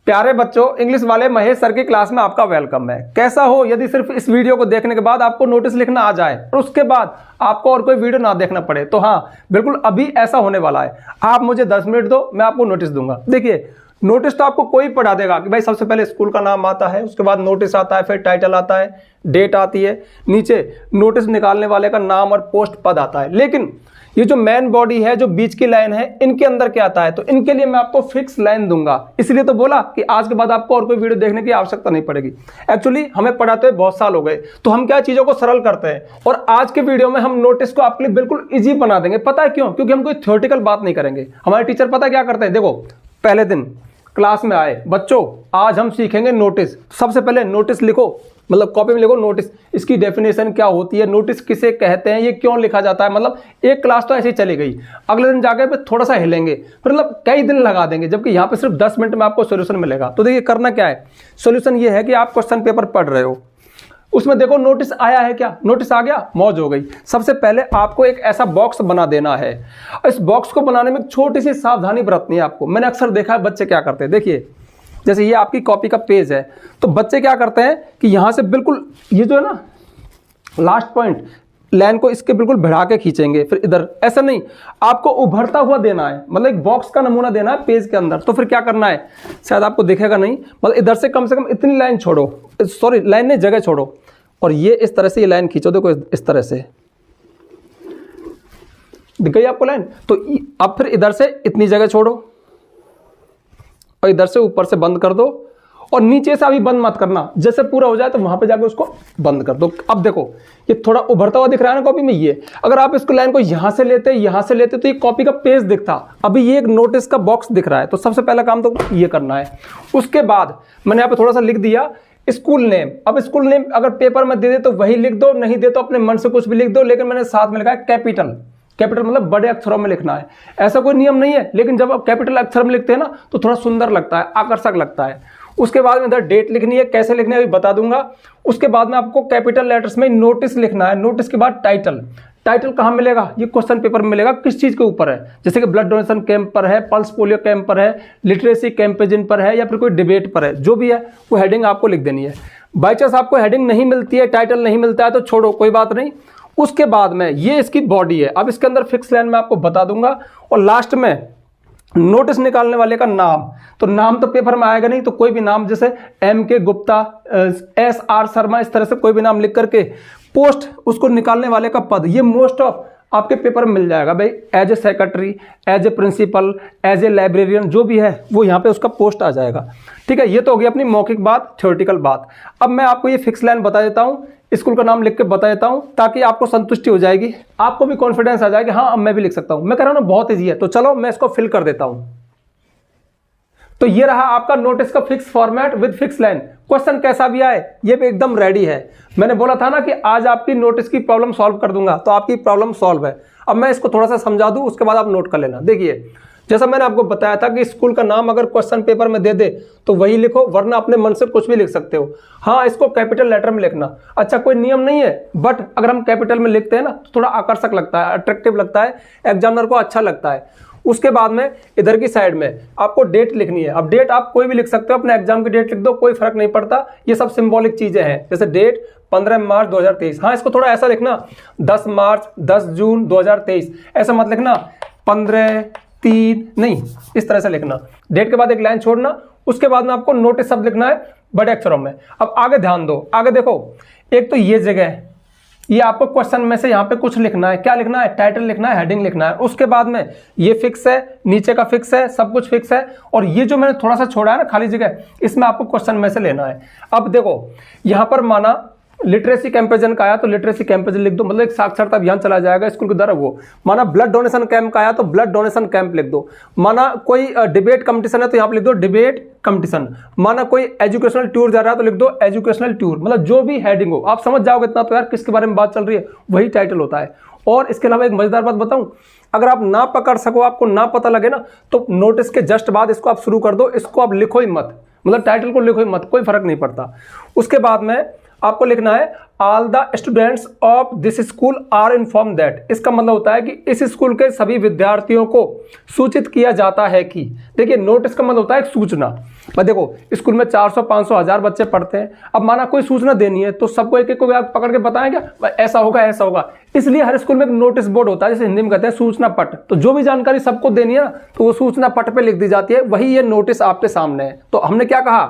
प्यारे बच्चों, इंग्लिश वाले महेश सर की क्लास में आपका वेलकम है। कैसा हो यदि सिर्फ इस वीडियो को देखने के बाद आपको नोटिस लिखना आ जाए और उसके बाद आपको और कोई वीडियो ना देखना पड़े, तो हाँ बिल्कुल अभी ऐसा होने वाला है। आप मुझे 10 मिनट दो, मैं आपको नोटिस दूंगा। देखिए, नोटिस तो आपको कोई पढ़ा देगा कि भाई सबसे पहले स्कूल का नाम आता है, उसके बाद नोटिस आता है, फिर टाइटल आता है, डेट आती है, नीचे नोटिस निकालने वाले का नाम और पोस्ट पद आता है। लेकिन ये जो मेन बॉडी है, जो बीच की लाइन है, इनके अंदर क्या आता है, तो इनके लिए मैं आपको फिक्स लाइन दूंगा। इसलिए तो बोला कि आज के बाद आपको और कोई वीडियो देखने की आवश्यकता नहीं पड़ेगी। एक्चुअली हमें पढ़ाते हुए बहुत साल हो गए, तो हम क्या चीजों को सरल करते हैं, और आज के वीडियो में हम नोटिस को आपके लिए बिल्कुल इजी बना देंगे। पता है क्यों? क्योंकि हम कोई थ्योरेटिकल बात नहीं करेंगे। हमारे टीचर पता क्या करते हैं, देखो पहले दिन क्लास में आए, बच्चों आज हम सीखेंगे नोटिस। सबसे पहले नोटिस लिखो, मतलब कॉपी में लिखो नोटिस, इसकी डेफिनेशन क्या होती है, नोटिस किसे कहते हैं, ये क्यों लिखा जाता है। मतलब एक क्लास तो ऐसे ही चली गई, अगले दिन जाके फिर थोड़ा सा हिलेंगे, मतलब कई दिन लगा देंगे, जबकि यहाँ पे सिर्फ 10 मिनट में आपको सोल्यूशन मिलेगा। तो देखिए करना क्या है, सोल्यूशन ये है कि आप क्वेश्चन पेपर पढ़ रहे हो, उसमें देखो नोटिस आया है क्या, नोटिस आ गया, मौज हो गई। सबसे पहले आपको एक ऐसा बॉक्स बना देना है। इस बॉक्स को बनाने में एक छोटी सी सावधानी बरतनी है आपको। मैंने अक्सर देखा है बच्चे क्या करते हैं, देखिए जैसे ये आपकी कॉपी का पेज है, तो बच्चे क्या करते हैं कि यहां से बिल्कुल ये जो है ना लास्ट पॉइंट लाइन को इसके बिल्कुल भिड़ा के खींचेंगे, फिर इधर। ऐसा नहीं, आपको उभरता हुआ देना है, मतलब एक बॉक्स का नमूना देना है पेज के अंदर। तो फिर क्या करना है, शायद आपको दिखेगा नहीं, मतलब इधर से कम इतनी लाइन छोड़ो, सॉरी लाइन ने जगह छोड़ो, और ये इस तरह से ये लाइन खींचो, देखो इस तरह से दिख गई आपको लाइन। तो अब फिर इधर से इतनी जगह छोड़ो और इधर से ऊपर से बंद कर दो, और नीचे से अभी बंद मत करना, जैसे पूरा हो जाए तो वहां पे जाके उसको बंद कर दो। अब देखो ये थोड़ा उभरता हुआ दिख रहा है ना कॉपी में, ये अगर आप इसको लाइन को यहां से लेते तो ये कॉपी का पेज दिखता, अभी ये एक नोटिस का बॉक्स दिख रहा है। तो सबसे पहला काम तो ये करना है। उसके बाद मैंने यहाँ पे थोड़ा सा लिख दिया स्कूल नेम। अब स्कूल नेम अगर पेपर में दे दे तो वही लिख दो, नहीं दे तो अपने मन से कुछ भी लिख दो, लेकिन मैंने साथ में लिखा है कैपिटल। कैपिटल मतलब बड़े अक्षरों में लिखना है। ऐसा कोई नियम नहीं है, लेकिन जब आप कैपिटल अक्षर में लिखते हैं ना तो थोड़ा सुंदर लगता है, आकर्षक लगता है। उसके बाद में इधर डेट लिखनी है, कैसे लिखनी है अभी बता दूंगा। उसके बाद में आपको कैपिटल लेटर्स में नोटिस लिखना है। नोटिस के बाद टाइटल। टाइटल कहाँ मिलेगा, ये क्वेश्चन पेपर में मिलेगा, किस चीज के ऊपर है, जैसे कि ब्लड डोनेशन कैंप पर है, पल्स पोलियो कैंप पर है, लिटरेसी कैंपेजिन पर है, या फिर कोई डिबेट पर है, जो भी है वो हेडिंग आपको लिख देनी है। बाई चांस आपको हेडिंग नहीं मिलती है, टाइटल नहीं मिलता है, तो छोड़ो कोई बात नहीं। उसके बाद में ये इसकी बॉडी है, अब इसके अंदर फिक्स लाइन में आपको बता दूंगा। और लास्ट में नोटिस निकालने वाले का नाम, तो नाम तो पेपर में आएगा नहीं, तो कोई भी नाम जैसे M.K. गुप्ता, S.R. शर्मा, इस तरह से कोई भी नाम लिख करके पोस्ट उसको निकालने वाले का पद, ये मोस्ट ऑफ आपके पेपर में मिल जाएगा भाई। As a secretary, as a principal, as a librarian, जो भी है वो यहाँ पे उसका पोस्ट आ जाएगा। ठीक है, ये तो हो गई अपनी मौखिक बात, थ्योरेटिकल बात। अब मैं आपको ये फिक्स लाइन बता देता हूँ, स्कूल का नाम लिख के बता देता हूँ, ताकि आपको संतुष्टि हो जाएगी, आपको भी कॉन्फिडेंस आ जाएगा, हाँ अब मैं भी लिख सकता हूँ। मैं कह रहा हूँ ना बहुत ईजी है, तो चलो मैं इसको फिल कर देता हूँ। तो ये रहा आपका नोटिस का fix format with fix line. Question कैसा भी आए ये भी एकदम रेडी है। मैंने बोला था ना कि आज आपकी नोटिस की प्रॉब्लम सॉल्व कर दूंगा, तो आपकी प्रॉब्लम सॉल्व है। अब मैं इसको थोड़ा सा समझा दूं, उसके बाद आप नोट कर लेना। देखिए जैसा मैंने आपको बताया था कि स्कूल का नाम अगर क्वेश्चन पेपर में दे दे तो वही लिखो, वरना अपने मन से कुछ भी लिख सकते हो। हाँ, इसको कैपिटल लेटर में लिखना। अच्छा, कोई नियम नहीं है, बट अगर हम कैपिटल में लिखते हैं ना तो थोड़ा आकर्षक लगता है, अट्रैक्टिव लगता है, एग्जामिनर को अच्छा लगता है। उसके बाद में इधर की साइड में आपको डेट लिखनी है। अब डेट आप कोई भी लिख सकते हो, अपने एग्जाम की डेट लिख दो, कोई फर्क नहीं पड़ता। ये सब सिंबॉलिक चीजें हैं, जैसे डेट 15 मार्च 2023। हाँ, इसको थोड़ा ऐसा लिखना 10 मार्च 10 जून 2023, ऐसा मत लिखना 15/3, नहीं, इस तरह से लिखना। डेट के बाद एक लाइन छोड़ना, उसके बाद में आपको नोटिस शब्द लिखना है बड़े अक्षरों में। अब आगे ध्यान दो, आगे देखो, एक तो ये जगह है, ये आपको क्वेश्चन में से यहाँ पे कुछ लिखना है। क्या लिखना है, टाइटल लिखना है, हेडिंग लिखना है। उसके बाद में ये फिक्स है, नीचे का फिक्स है, सब कुछ फिक्स है। और ये जो मैंने थोड़ा सा छोड़ा है ना खाली जगह, इसमें आपको क्वेश्चन में से लेना है। अब देखो यहाँ पर माना लिटरेसी कैंपेजन का आया तो लिटरेसी कैंपेजन लिख दो, मतलब एक साक्षरता अभियान चला जाएगा स्कूल के द्वारा वो। माना ब्लड डोनेशन कैंप का आया तो ब्लड डोनेशन कैंप लिख दो। माना कोई डिबेट कंपटीशन है तो यहाँ पे लिख दो डिबेट कंपटीशन। माना कोई एजुकेशनल टूर जा रहा है तो लिख दो एजुकेशनल टूर। मतलब जो भी हेडिंग हो आप समझ जाओगे इतना तो यार, किसके बारे में बात चल रही है वही टाइटल होता है। और इसके अलावा एक मजेदार बात बताऊं, अगर आप ना पकड़ सको, आपको ना पता लगे ना, तो नोटिस के जस्ट बाद इसको आप शुरू कर दो, इसको आप लिखो ही मत, मतलब टाइटल को लिखो ही मत, कोई फर्क नहीं पड़ता। उसके बाद में आपको लिखना है all the students of this school are inform that. इसका मतलब होता है कि इस स्कूल के सभी विद्यार्थियों को सूचित किया जाता है कि, देखिए नोटिस का मतलब होता है एक सूचना। पर देखो स्कूल में 400, 500, 1000 बच्चे पढ़ते हैं। अब माना कोई सूचना देनी है तो सबको एक एक को आप पकड़ के बताएं क्या ऐसा होगा ऐसा होगा। इसलिए हर स्कूल में एक नोटिस बोर्ड होता है, जैसे हिंदी में कहते हैं सूचना पट। तो जो भी जानकारी सबको देनी है ना तो वो सूचना पट पे लिख दी जाती है, वही ये नोटिस आपके सामने है। तो हमने क्या कहा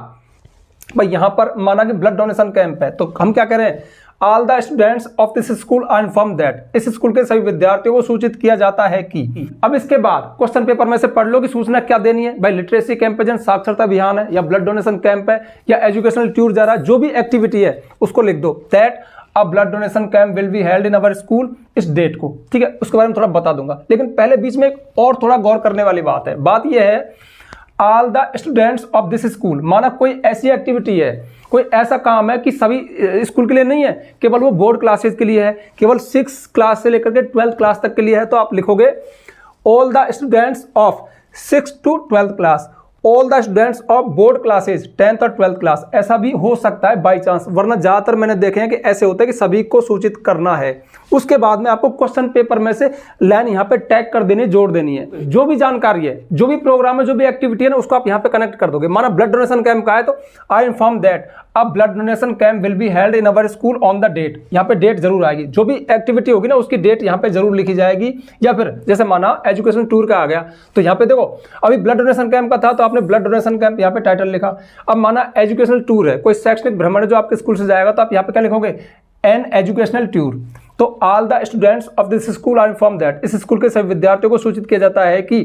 भाई, यहां पर माना कि ब्लड डोनेशन कैंप है, तो हम क्या कह रहे हैं, all the students of this school are inform that, इस स्कूल के सभी विद्यार्थियों को सूचित किया जाता है कि। अब इसके बाद क्वेश्चन पेपर में से पढ़ लो कि सूचना क्या देनी है भाई, लिटरेसी कैंप है, साक्षरता अभियान है, या ब्लड डोनेशन कैंप है, या एजुकेशनल टूर जा रहा है, जो भी एक्टिविटी है उसको लिख दो। That a blood donation camp will be held in our school इस डेट को, ठीक है। उसके बारे में थोड़ा बता दूंगा, लेकिन पहले बीच में एक और थोड़ा गौर करने वाली बात है। बात यह है all the students of this school, माना कोई ऐसी एक्टिविटी है, कोई ऐसा काम है कि सभी स्कूल के लिए नहीं है, केवल वो बोर्ड क्लासेस के लिए है, केवल 6 क्लास से लेकर के 12th क्लास तक के लिए है। तो आप लिखोगे all the students of 6 to 12th class, all the students of board classes 10th और 12th क्लास। ऐसा भी हो सकता है बाई चांस, वरना ज्यादातर मैंने देखे हैं कि ऐसे होता है कि सभी को सूचित करना है। उसके बाद में आपको क्वेश्चन पेपर में से लाइन यहाँ पे टैग कर देनी, जोड़ देनी है। जो भी जानकारी है, जो भी प्रोग्राम है, जो भी एक्टिविटी है ना, उसको आप यहाँ पे कनेक्ट कर दोगे। माना ब्लड डोनेशन कैंप का है तो I inform that a blood donation camp will be held in our school on the date. यहाँ पे डेट जरूर आएगी, जो भी एक्टिविटी होगी ना उसकी डेट यहाँ पे जरूर लिखी जाएगी। या फिर जैसे माना एजुकेशन टूर का आ गया तो यहाँ पे देखो अभी ब्लड डोनेशन कैंप का था तो आपने ब्लड डोनेशन कैंप यहाँ पे टाइटल लिखा। अब माना एजुकेशनल टूर है, कोई शैक्षणिक भ्रमण है जो आपके स्कूल से जाएगा, तो आप यहाँ पे क्या लिखोगे, एन एजुकेशनल टूर। तो all the students of this school are inform that, इस स्कूल के सभी विद्यार्थियों को सूचित किया जाता है कि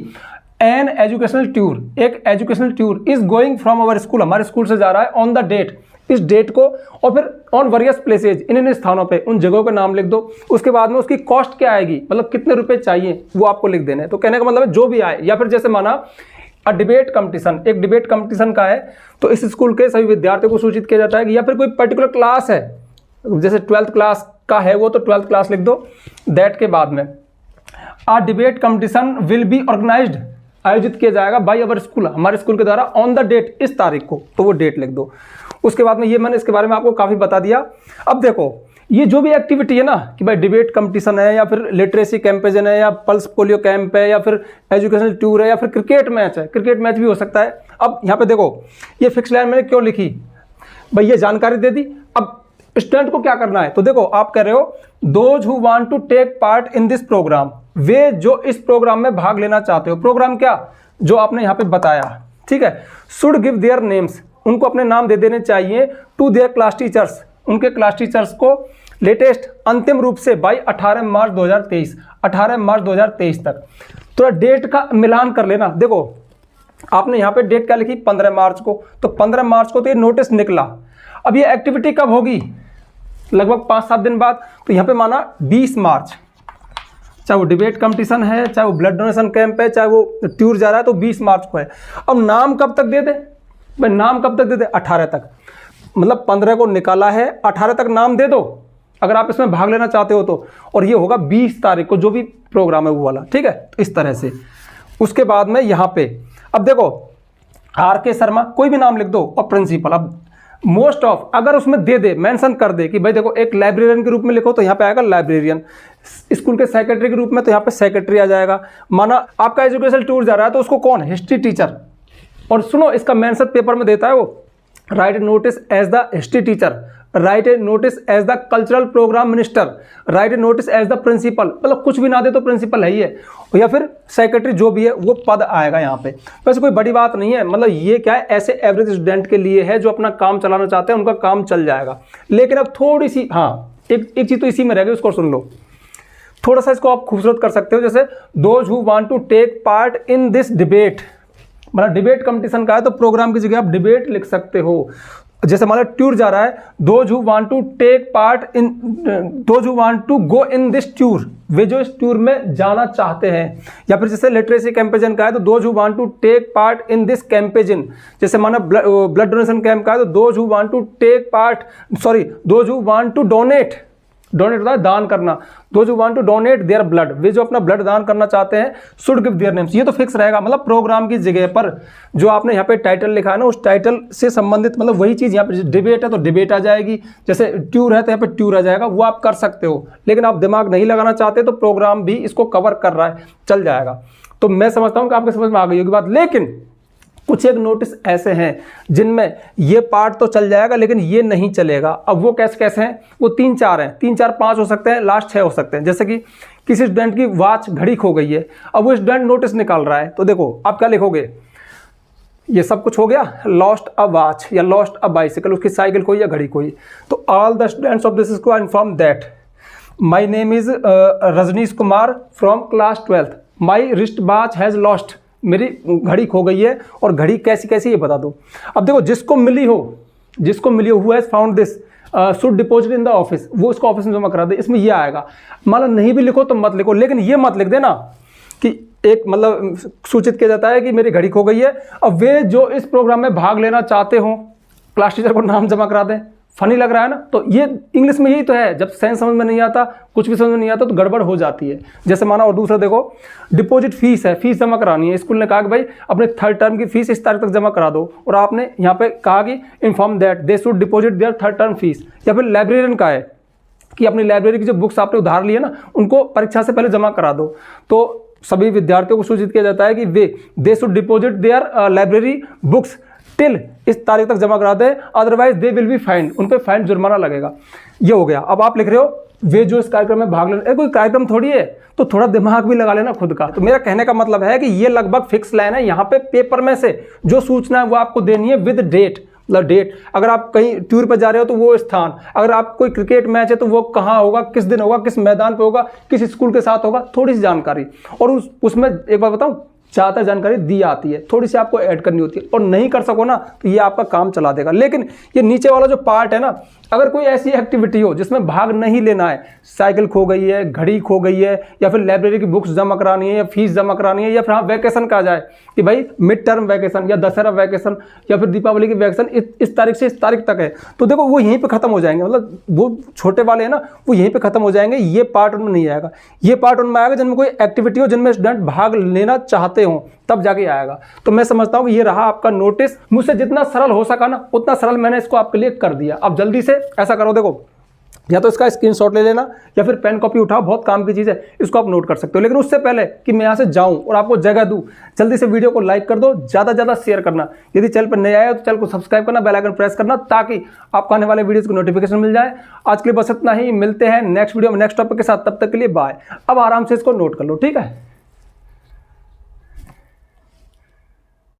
एन एजुकेशनल टूर, एक educational tour is going from our school, हमारे स्कूल से जा रहा है, ऑन द डेट, इस डेट को, और फिर ऑन वेरियस प्लेसेज, इन स्थानों पे, उन जगहों के नाम लिख दो। उसके बाद में उसकी कॉस्ट क्या आएगी, मतलब कितने रुपए चाहिए वो आपको लिख देने। तो कहने का मतलब है जो भी आए। या फिर जैसे माना अ डिबेट कंपटीशन, एक डिबेट कंपटीशन का है तो इस स्कूल के सभी विद्यार्थियों को सूचित किया जाता है कि, या फिर कोई पर्टिकुलर क्लास है, जैसे 12th क्लास का है वो, तो 12th क्लास लिख दो। दैट के बाद में a debate competition will be organised, आयोजित किया जाएगा बाय अवर स्कूल, हमारे स्कूल के द्वारा, ऑन द डेट, इस तारीख को, तो वो डेट लिख दो। उसके बाद में ये मैंने इसके बारे में आपको काफी बता दिया। अब देखो ये जो भी एक्टिविटी है ना कि भाई डिबेट कंपटीशन है, या फिर लिटरेसी कैंपेजन है, या पल्स पोलियो कैंप है, या फिर एजुकेशनल टूर है, या फिर क्रिकेट मैच है, क्रिकेट मैच भी हो सकता है। अब यहाँ पे देखो ये फिक्स लाइन मैंने क्यों लिखी भाई, ये जानकारी दे दी। अब स्टूडेंट को क्या करना है, तो देखो आप कह रहे हो those who want to take part in this programme, वे जो इस प्रोग्राम में भाग लेना चाहते हो, प्रोग्राम क्या जो आपने यहाँ पे बताया, ठीक है, शुड गिव देयर नेम्स, उनको अपने नाम दे देने चाहिए, टू देयर क्लास टीचर्स, उनके क्लास टीचर्स को, लेटेस्ट, अंतिम रूप से बाई 18 मार्च 2023, 18 मार्च 2023 तक। तो डेट का मिलान कर लेना। देखो आपने यहाँ पे डेट क्या लिखी, 15 मार्च को, तो 15 मार्च को तो ये नोटिस निकला। अब ये एक्टिविटी कब होगी, लगभग 5-7 दिन बाद, तो यहाँ पे माना 20 मार्च, चाहे वो डिबेट कंपटीशन है, चाहे वो ब्लड डोनेशन कैंप है, चाहे वो टूर जा रहा है, तो 20 मार्च को है। अब नाम कब तक दे दे भाई, नाम कब तक दे दे, 18 तक, मतलब 15 को निकाला है, 18 तक नाम दे दो अगर आप इसमें भाग लेना चाहते हो तो। और ये होगा 20 तारीख को, जो भी प्रोग्राम है वो वाला, ठीक है, तो इस तरह से। उसके बाद में यहाँ पे अब देखो RK शर्मा, कोई भी नाम लिख दो, और प्रिंसिपल। अब मोस्ट ऑफ अगर उसमें दे दे, मेंशन कर दे कि भाई देखो एक लाइब्रेरियन के रूप में लिखो तो यहाँ पे आएगा लाइब्रेरियन, स्कूल के सेक्रेटरी के रूप में तो यहाँ पे सेक्रेटरी आ जाएगा। माना आपका एजुकेशनल टूर जा रहा है तो उसको कौन, हिस्ट्री टीचर। और सुनो इसका मेंशन पेपर में देता है वो, write notice as the history teacher, write a notice as the cultural programme minister, write a notice as the principal, मतलब कुछ भी ना दे तो प्रिंसिपल है ही है, या फिर सेक्रेटरी, जो भी है वो पद आएगा यहाँ पे। वैसे कोई बड़ी बात नहीं है, मतलब ये क्या है, ऐसे एवरेज स्टूडेंट के लिए है जो अपना काम चलाना चाहते हैं, उनका काम चल जाएगा। लेकिन अब थोड़ी सी, हाँ एक चीज तो इसी में रह गई, उसको सुन लो, थोड़ा सा इसको आप खूबसूरत कर सकते हो। जैसे those who want to take part in this debate, मतलब डिबेट कंपटीशन का है तो प्रोग्राम की जगह आप डिबेट लिख सकते हो। जैसे हमारा टूर जा रहा है, those who want to take part in, those who want to go in this tour, वे जो इस टूर में जाना चाहते हैं। या फिर जैसे लिटरेसी कैंपेजन का है तो those who want to take part in this campaign. जैसे माना ब्लड डोनेशन कैंप का है तो those who want to take part, sorry those who want to donate, donate होता है दान करना, those who want to donate their blood, वे जो अपना ब्लड दान करना चाहते हैं, शुड गिव देयर नेम्स। ये तो फिक्स रहेगा, मतलब प्रोग्राम की जगह पर जो आपने यहाँ पे टाइटल लिखा है ना, उस टाइटल से संबंधित, मतलब वही चीज यहाँ पे डिबेट है तो डिबेट आ जाएगी, जैसे टूर है तो यहाँ पे टूर आ जाएगा, वो आप कर सकते हो। लेकिन आप दिमाग नहीं लगाना चाहते तो प्रोग्राम भी इसको कवर कर रहा है, चल जाएगा। तो मैं समझता हूँ कि आपके समझ में आ गई होगी बात। लेकिन कुछ एक नोटिस ऐसे हैं जिनमें ये पार्ट तो चल जाएगा लेकिन ये नहीं चलेगा। अब वो कैसे कैसे हैं? वो 3-4 हैं, 3-4-5 हो सकते हैं, लास्ट 6 हो सकते हैं। जैसे कि किसी स्टूडेंट की वॉच घड़ी खो गई है, अब वो स्टूडेंट नोटिस निकाल रहा है, तो देखो आप क्या लिखोगे, ये सब कुछ हो गया, लॉस्ट अ वॉच या लॉस्ट अ बाइसिकल, उसकी साइकिल खोई या घड़ी खोई। तो all the students of this school inform that my name is Rajnish Kumar from class 12th, my wrist watch has lost, मेरी घड़ी खो गई है और घड़ी कैसी कैसी ये बता दो। अब देखो जिसको मिली हो who has found this should deposit in the office, वो उसको ऑफिस में जमा करा दे, इसमें ये आएगा। मान लो नहीं भी लिखो तो मत लिखो, लेकिन ये मत लिख देना कि एक मतलब सूचित किया जाता है कि मेरी घड़ी खो गई है। अब वे जो इस प्रोग्राम में भाग लेना चाहते हो क्लास टीचर को नाम जमा करा दें। फनी लग रहा है ना? तो ये इंग्लिश में यही तो है, जब सेंस समझ में नहीं आता, कुछ भी समझ में नहीं आता तो गड़बड़ हो जाती है। जैसे माना, और दूसरा देखो, डिपॉजिट फीस है, फीस जमा करानी है। स्कूल ने कहा कि भाई अपने 3rd टर्म की फीस इस तारीख तक जमा करा दो, और आपने यहाँ पे कहा कि inform that they should deposit their 3rd term fees. या फिर लाइब्रेरियन का है कि अपनी लाइब्रेरी की जो बुक्स आपने उधार ली है ना, उनको परीक्षा से पहले जमा करा दो। तो सभी विद्यार्थियों को सूचित किया जाता है कि they should deposit their library books till इस तारीख तक जमा करा दें, otherwise they will be find, उन पे फाइन जुर्माना लगेगा। ये हो गया। अब आप लिख रहे हो वे जो इस कार्यक्रम में भाग ले, कोई कार्यक्रम थोड़ी है, तो थोड़ा दिमाग भी लगा लेना खुद का। तो मेरा कहने का मतलब है कि ये लगभग फिक्स लाइन है। यहाँ पे पेपर में से जो सूचना है वो आपको देनी है विद डेट, मतलब डेट। अगर आप कहीं टूर पर जा रहे हो तो वो स्थान, अगर आप कोई क्रिकेट मैच है तो वो कहाँ होगा, किस दिन होगा, किस मैदान पे होगा, किस स्कूल के साथ होगा, थोड़ी सी जानकारी। और उसमें एक बात बताऊं, ज़्यादा जानकारी दी आती है, थोड़ी सी आपको ऐड करनी होती है, और नहीं कर सको ना तो ये आपका काम चला देगा। लेकिन ये नीचे वाला जो पार्ट है ना, अगर कोई ऐसी एक्टिविटी हो जिसमें भाग नहीं लेना है, साइकिल खो गई है, घड़ी खो गई है, या फिर लाइब्रेरी की बुक्स जमा करानी है, या फीस जमा करानी है, या फिर हाँ वैकेशन का जाए कि भाई मिड टर्म वैकेशन या दशहरा वैकेशन या फिर दीपावली की वैकेशन इस तारीख से इस तारीख तक है, तो देखो वो यहीं पर खत्म हो जाएंगे। मतलब वो छोटे वाले हैं ना, वो यहीं पर खत्म हो जाएंगे। ये पार्ट उनमें नहीं आएगा। ये पार्ट उनमें आएगा जिनमें कोई एक्टिविटी हो, जिनमें स्टूडेंट भाग लेना चाहते हो, तब जाके आएगा। तो मैं समझता हूँ कि ये रहा आपका नोटिस। मुझसे जितना सरल हो सका ना उतना सरल मैंने इसको आपके लिए कर दिया। अब जल्दी से ऐसा करो, देखो या तो इसका स्क्रीनशॉट ले लेना या फिर पेन कॉपी उठाओ, बहुत काम की चीज़ है, इसको आप नोट कर सकते हो। लेकिन उससे पहले कि मैं यहाँ से जाऊँ और आपको जगह दूँ, जल्दी से वीडियो को लाइक कर दो, ज़्यादा से ज़्यादा शेयर करना। यदि चैनल पर नए आए हो तो चैनल को सब्सक्राइब करना, बेल आइकन प्रेस करना, ताकि आपको आने वाले वीडियोज़ को नोटिफिकेशन मिल जाए। आज के लिए बस इतना ही, मिलते हैं नेक्स्ट वीडियो में नेक्स्ट टॉपिक के साथ। तब तक के लिए बाय। अब आराम से इसको नोट कर लो, ठीक है।